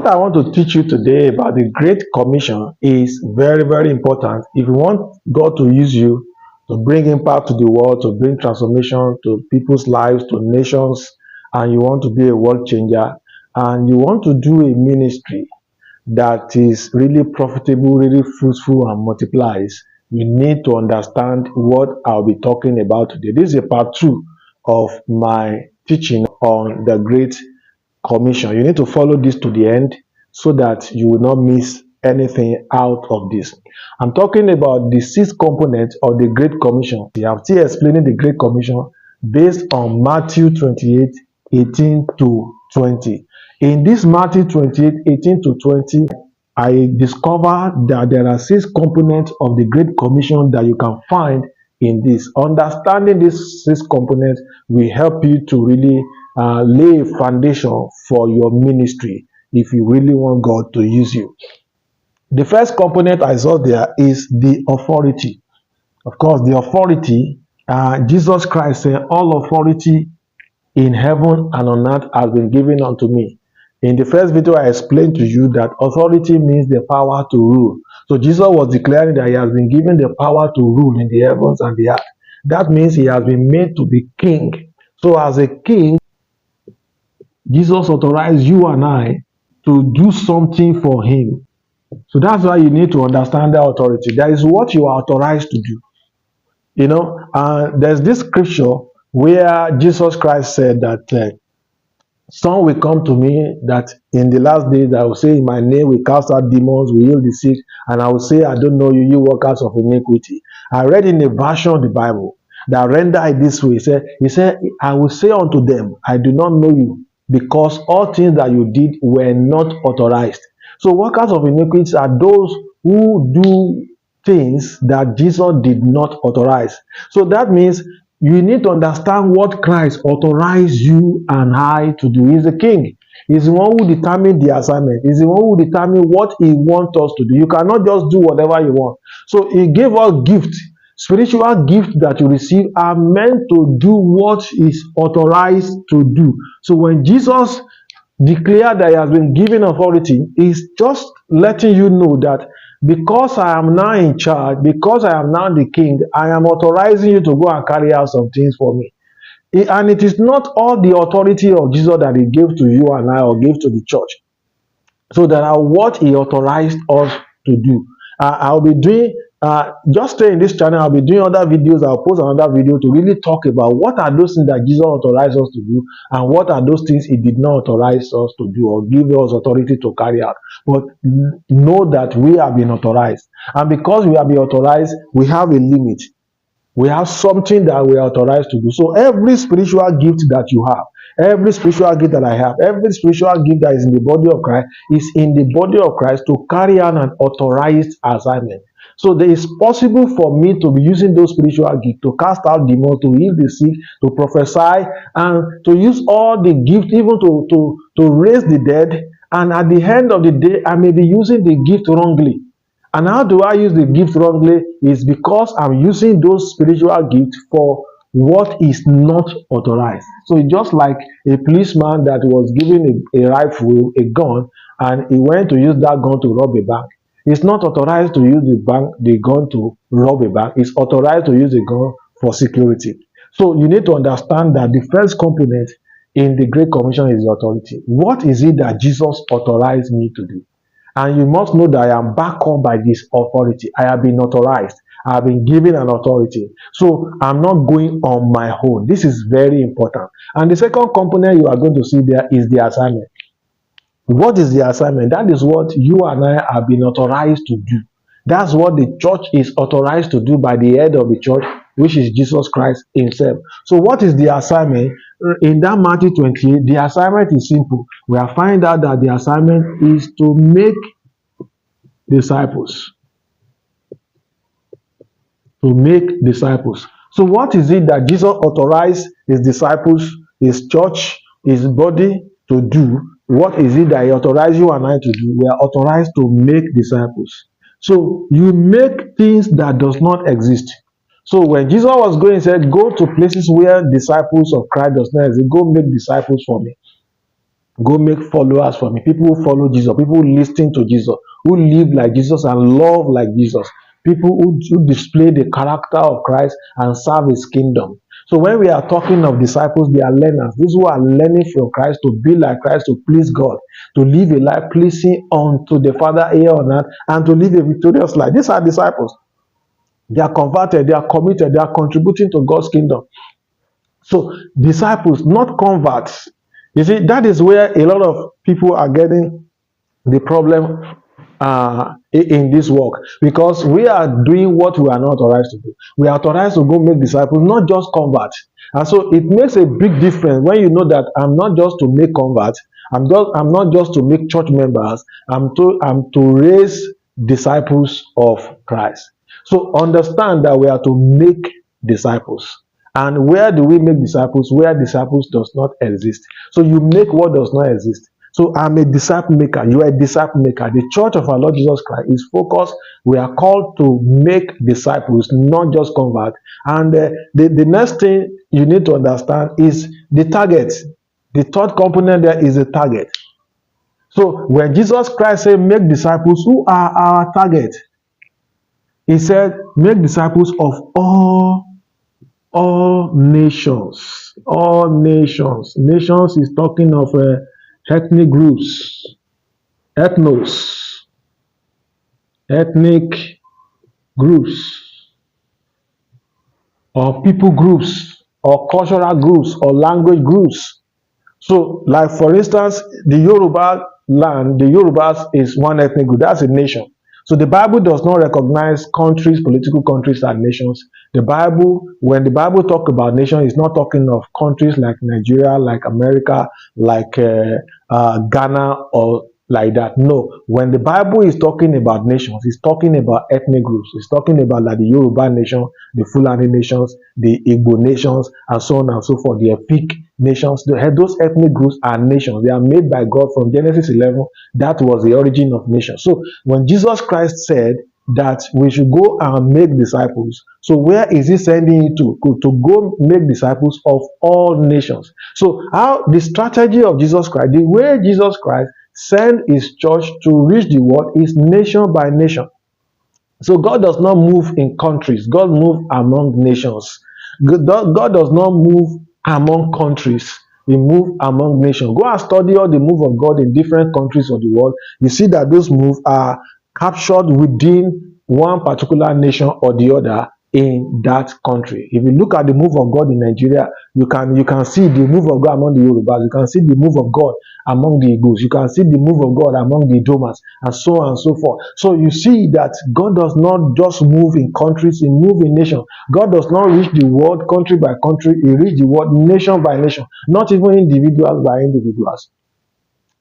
what I want to teach you today about the Great Commission is very, very important. If you want God to use you to bring impact to the world, to bring transformation to people's lives, to nations, and you want to be a world changer, and you want to do a ministry that is really profitable, really fruitful, and multiplies, you need to understand what I'll be talking about today. This is a part 2 of my teaching on the Great Commission. You need to follow this to the end so that you will not miss anything out of this. I'm talking about the 6th component of the Great Commission. I'm still explaining the Great Commission based on Matthew 28:18 to 20. In this Matthew 28:18 to 20, I discovered that there are 6 components of the Great Commission that you can find in this. Understanding these 6 components will help you to really lay a foundation for your ministry if you really want God to use you. The first component I saw there is the authority. Of course, the authority, Jesus Christ said, all authority in heaven and on earth has been given unto me. In the first video, I explained to you that authority means the power to rule. So Jesus was declaring that he has been given the power to rule in the heavens and the earth. That means he has been made to be king. So as a king, Jesus authorized you and I to do something for him. So that's why you need to understand the authority. That is what you are authorized to do. You know, there's this scripture where Jesus Christ said that some will come to me that in the last days I will say in my name we cast out demons, we heal the sick, and I will say, I don't know you, you workers of iniquity. I read in a version of the Bible that render it this way. He said, I will say unto them, I do not know you, because all things that you did were not authorized. So workers of iniquity are those who do things that Jesus did not authorize. So that means you need to understand what Christ authorized you and I to do. He's the king. He's the one who determined the assignment. He's the one who determined what he wants us to do. You cannot just do whatever you want. So he gave us gifts. Spiritual gifts that you receive are meant to do what is authorized to do. So when Jesus declared that he has been given authority, he's just letting you know that because I am now in charge, because I am now the king, I am authorizing you to go and carry out some things for me. And it is not all the authority of Jesus that he gave to you and I or gave to the church. So that are what he authorized us to do. I'll be doing, just stay in this channel, I'll be doing other videos. I'll post another video to really talk about what are those things that Jesus authorized us to do and what are those things he did not authorize us to do or give us authority to carry out. But know that we have been authorized. And because we have been authorized, we have a limit. We have something that we are authorized to do. So every spiritual gift that you have, every spiritual gift that I have, every spiritual gift that is in the body of Christ is in the body of Christ to carry out an authorized assignment. So it is possible for me to be using those spiritual gifts to cast out demons, to heal the sick, to prophesy, and to use all the gifts, even to raise the dead. And at the end of the day, I may be using the gift wrongly. And how do I use the gift wrongly? Is because I'm using those spiritual gifts for what is not authorized. So it's just like a policeman that was given a rifle, a gun, and he went to use that gun to rob a bank. It's not authorized to use the gun to rob a bank. It's authorized to use the gun for security. So you need to understand that the first component in the Great Commission is the authority. What is it that Jesus authorized me to do? And you must know that I am backed up by this authority. I have been authorized. I have been given an authority. So I'm not going on my own. This is very important. And the second component you are going to see there is the assignment. What is the assignment? That is what you and I have been authorized to do. That's what the church is authorized to do by the head of the church, which is Jesus Christ himself. So what is the assignment? In that Matthew 28, the assignment is simple. We are finding out that the assignment is to make disciples. To make disciples. So what is it that Jesus authorized his disciples, his church, his body to do? What is it that he authorized you and I to do? We are authorized to make disciples. So you make things that does not exist. So when Jesus was going, he said, go to places where disciples of Christ does not exist. Go make disciples for me. Go make followers for me. People who follow Jesus, people who listen to Jesus, who live like Jesus and love like Jesus. People who display the character of Christ and serve his kingdom. So when we are talking of disciples, they are learners. These who are learning from Christ to be like Christ, to please God, to live a life pleasing unto the Father here on earth, and to live a victorious life. These are disciples. They are converted, they are committed, they are contributing to God's kingdom. So disciples, not converts. You see, that is where a lot of people are getting the problem in this work, because we are doing what we are not authorized to do. We are authorized to go make disciples, not just convert. And so it makes a big difference when you know that I'm not just to make converts, I'm not just to make church members, I'm to raise disciples of Christ. So understand that we are to make disciples. And where do we make disciples? Where disciples does not exist. So you make what does not exist. So I'm a disciple maker. You are a disciple maker. The church of our Lord Jesus Christ is focused. We are called to make disciples, not just convert. And the next thing you need to understand is the target. The third component there is the target. So when Jesus Christ said, make disciples, who are our target? He said, make disciples of all nations. All nations. Nations is talking of ethnic groups, ethnos, ethnic groups, or people groups, or cultural groups, or language groups. So, like for instance, the Yoruba land, the Yorubas is one ethnic group. That's a nation. So the Bible does not recognize countries, political countries as nations. The Bible, when the Bible talk about nation, it's not talking of countries like Nigeria, like America, like Ghana, or like that. No, when the Bible is talking about nations, it's talking about ethnic groups. It's talking about like the Yoruba nation, the Fulani nations, the Igbo nations, and so on and so forth. The Efik nations. Those ethnic groups are nations. They are made by God from Genesis 11. That was the origin of nations. So when Jesus Christ said that we should go and make disciples, so where is he sending you to go make disciples of all nations? So how the strategy of Jesus Christ, the way Jesus Christ sent his church to reach the world is nation by nation. So God does not move in countries. God moves among nations. God does not move among countries. He moves among nations. Go and study all the move of God in different countries of the world. You see that those moves are captured within one particular nation or the other in that country. If you look at the move of God in Nigeria, you can see the move of God among the Yorubas. You can see the move of God among the Igbos. You can see the move of God among the Domas, and so on and so forth. So you see that God does not just move in countries, He moves in nations. God does not reach the world country by country, He reaches the world nation by nation, not even individuals by individuals.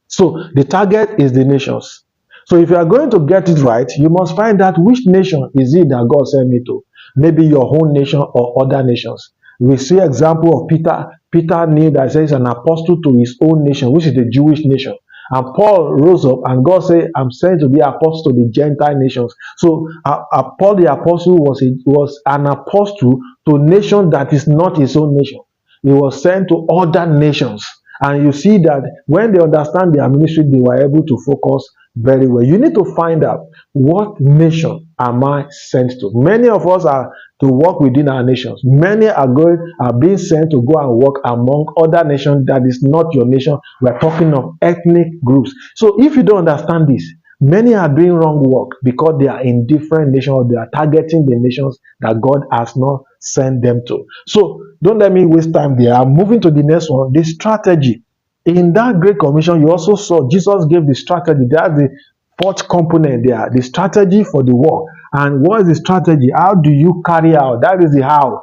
So the target is the nations. So if you are going to get it right, you must find out which nation is it that God sent me to. Maybe your own nation or other nations. We see example of Peter. Peter knew that he is an apostle to his own nation, which is the Jewish nation. And Paul rose up and God said, I'm sent to be apostle to the Gentile nations. So Paul the apostle was an apostle to a nation that is not his own nation. He was sent to other nations. And you see that when they understand their ministry, they were able to focus very well. You need to find out, what nation am I sent to? Many of us are to work within our nations. Many are being sent to go and work among other nations that is not your nation. We're talking of ethnic groups. So if you don't understand this, many are doing wrong work because they are in different nations, or they are targeting the nations that God has not sent them to. So don't let me waste time there. I'm moving to the next one, the strategy. In that Great Commission, you also saw Jesus gave the strategy. That's the fourth component there, the strategy for the work. And what is the strategy? How do you carry out? That is the how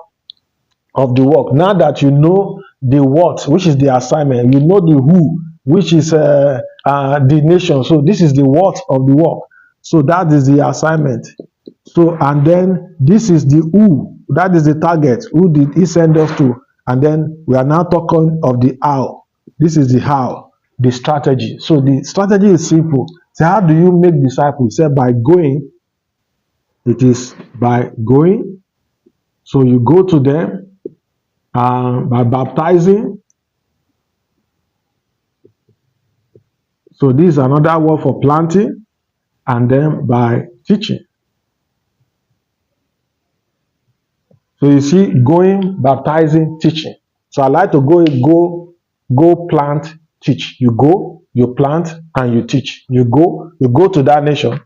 of the work. Now that you know the what, which is the assignment, you know the who, which is the nation. So this is the what of the work. So that is the assignment. So, and then this is the who, that is the target. Who did he send us to? And then we are now talking of the how. This is the how, the strategy. So the strategy is simple. So how do you make disciples? Say by going. It is by going. So you go to them by baptizing, So this is another word for planting, and then by teaching. So you see, going, baptizing, teaching. So I like to go plant, teach. You go, you plant, and you teach. You go to that nation.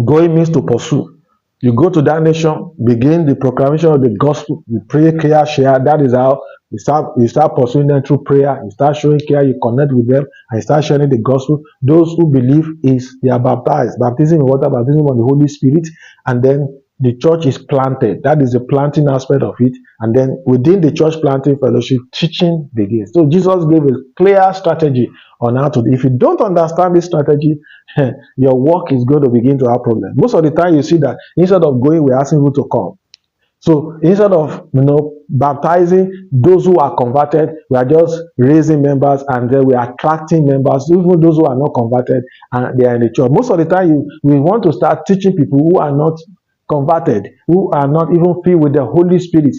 Going means to pursue. You go to that nation, begin the proclamation of the gospel. You pray, care, share. That is how you start pursuing them through prayer. You start showing care, you connect with them, and you start sharing the gospel. Those who believe they are baptized. Baptism in water, baptism of the Holy Spirit, and then the church is planted. That is the planting aspect of it. And then within the church planting fellowship, teaching begins. So Jesus gave a clear strategy on how to. If you don't understand this strategy, your work is going to begin to have problems. Most of the time, you see that instead of going, we're asking people to come. So instead of baptizing those who are converted, we are just raising members, and then we are attracting members, even those who are not converted and they are in the church. Most of the time, we want to start teaching people who are not converted, who are not even filled with the Holy Spirit.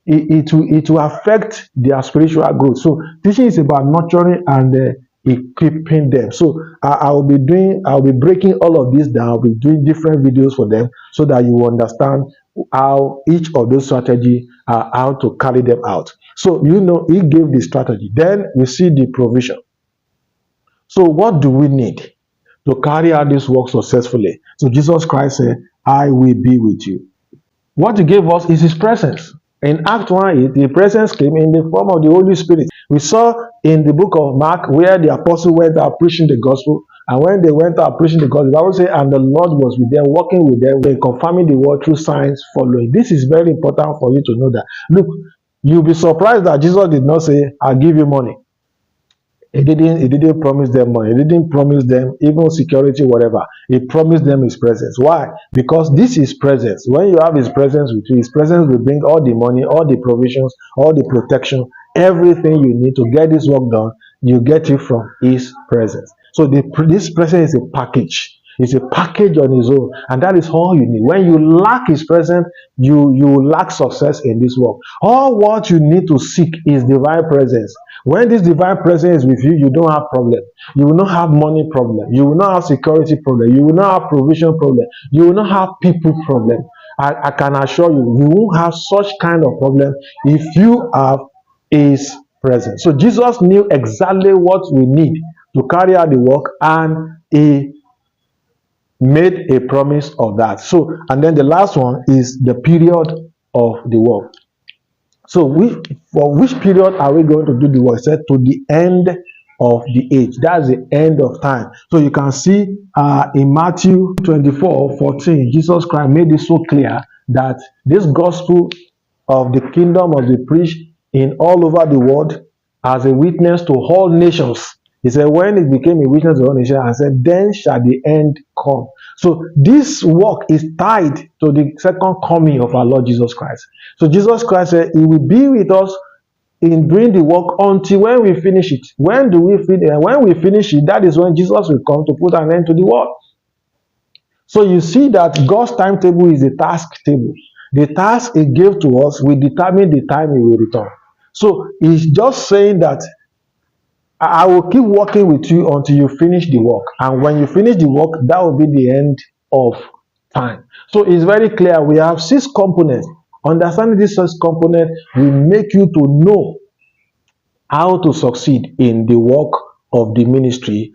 It will affect their spiritual growth. So teaching is about nurturing and equipping them. So I'll be breaking all of this down. I'll be doing different videos for them so that you understand how each of those strategies are, how to carry them out. So he gave the strategy. Then we see the provision. So what do we need to carry out this work successfully? So Jesus Christ said, I will be with you. What he gave us is his presence. In Act 1:8, the presence came in the form of the Holy Spirit. We saw in the book of Mark where the apostle went out preaching the gospel. And when they went out preaching the gospel, the Bible says, and the Lord was with them, working with them, confirming the word through signs following. This is very important for you to know that. Look, you'll be surprised that Jesus did not say, I'll give you money. He didn't promise them money. He didn't promise them even security, whatever. He promised them his presence. Why? Because this is presence. When you have his presence with you, his presence will bring all the money, all the provisions, all the protection, everything you need to get this work done. You get it from his presence. So this presence is a package. It's a package on its own, and that is all you need. When you lack his presence, you lack success in this work. All what you need to seek is divine presence. When this divine presence is with you, you don't have problem. You will not have money problem. You will not have security problem. You will not have provision problem. You will not have people problem. I can assure you, you won't have such kind of problem if you have his presence. So Jesus knew exactly what we need to carry out the work, and he made a promise of that. So, and then the last one is the period of the work. So, for which period are we going to do the work? It said to the end of the age. That's the end of time. So you can see in Matthew 24:14, Jesus Christ made it so clear that this gospel of the kingdom must be preached in all over the world as a witness to all nations. He said, when it became a witness to all nations, and said, then shall the end come. So this work is tied to the second coming of our Lord Jesus Christ. So Jesus Christ said, he will be with us in doing the work until when we finish it. When do we finish? When we finish it, that is when Jesus will come to put an end to the work. So you see that God's timetable is a task table. The task he gave to us will determine the time he will return. So he's just saying that I will keep working with you until you finish the work. And when you finish the work, that will be the end of time. So it's very clear. We have 6 components. Understanding these 6 components will make you to know how to succeed in the work of the ministry.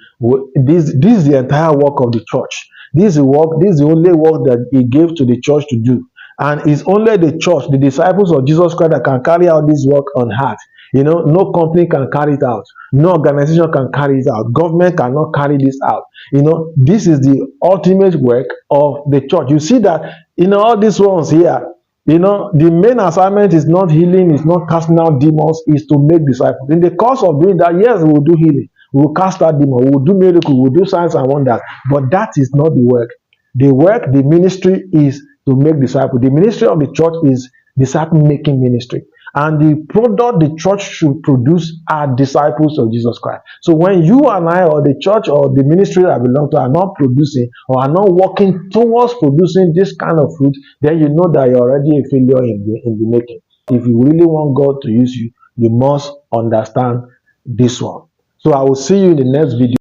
This is the entire work of the church. This is the only work that he gave to the church to do. And it's only the church, the disciples of Jesus Christ, that can carry out this work on earth. No company can carry it out. No organization can carry it out. Government cannot carry this out. This is the ultimate work of the church. You see that, all these ones here, the main assignment is not healing, it's not casting out demons, is to make disciples. In the course of doing that, yes, we will do healing, we will cast out demons, we will do miracles, we will do signs and wonders. But that is not the work. The ministry is to make disciples. The ministry of the church is disciple-making ministry. And the product the church should produce are disciples of Jesus Christ. So when you and I, or the church or the ministry that I belong to, are not producing or are not working towards producing this kind of fruit, then you know that you're already a failure in the making. If you really want God to use you, you must understand this one. So I will see you in the next video.